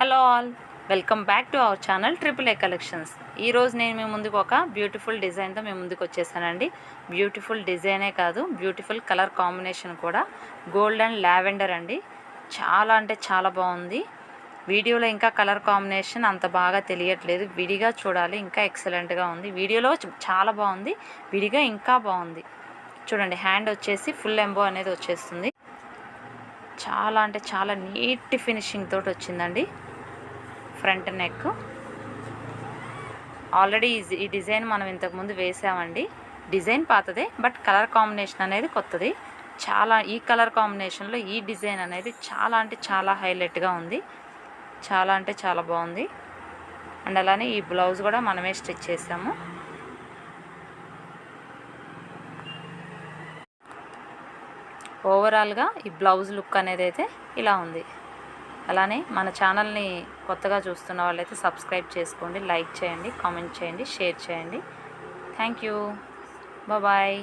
Hello all, welcome back to our channel triple A collections. ఈరోజు నేను మీ ముందుకు ఒక బ్యూటిఫుల్ డిజైన్తో మీ ముందుకు వచ్చేసానండి. బ్యూటిఫుల్ డిజైనే కాదు, బ్యూటిఫుల్ కలర్ కాంబినేషన్ కూడా. గోల్డ్ అండ్ లావెండర్ అండి. చాలా అంటే చాలా బాగుంది. వీడియోలో ఇంకా కలర్ కాంబినేషన్ అంత బాగా తెలియట్లేదు, విడిగా చూడాలి, ఇంకా ఎక్సలెంట్గా ఉంది. వీడియోలో చాలా బాగుంది, విడిగా ఇంకా బాగుంది. చూడండి, హ్యాండ్ వచ్చేసి ఫుల్ ఎంబో అనేది వచ్చేస్తుంది. చాలా అంటే చాలా నీట్ ఫినిషింగ్ తోటి వచ్చిందండి. ఫ్రంట్ నెక్ ఆల్రెడీ ఈ డిజైన్ మనం ఇంతకుముందు వేసామండి. డిజైన్ పాతదే, బట్ కలర్ కాంబినేషన్ అనేది కొత్తది. చాలా ఈ కలర్ కాంబినేషన్లో ఈ డిజైన్ అనేది చాలా అంటే చాలా హైలైట్గా ఉంది. చాలా అంటే చాలా బాగుంది. అండ్ అలానే ఈ బ్లౌజ్ కూడా మనమే స్టిచ్ చేసాము. ఓవరాల్గా ఈ బ్లౌజ్ లుక్ అనేది అయితే ఇలా ఉంది. అలానే మన ఛానల్ని కొత్తగా చూస్తున్న వాళ్ళైతే సబ్స్క్రైబ్ చేసుకోండి, లైక్ చేయండి, కామెంట్ చేయండి, షేర్ చేయండి. Thank you. బాయ్.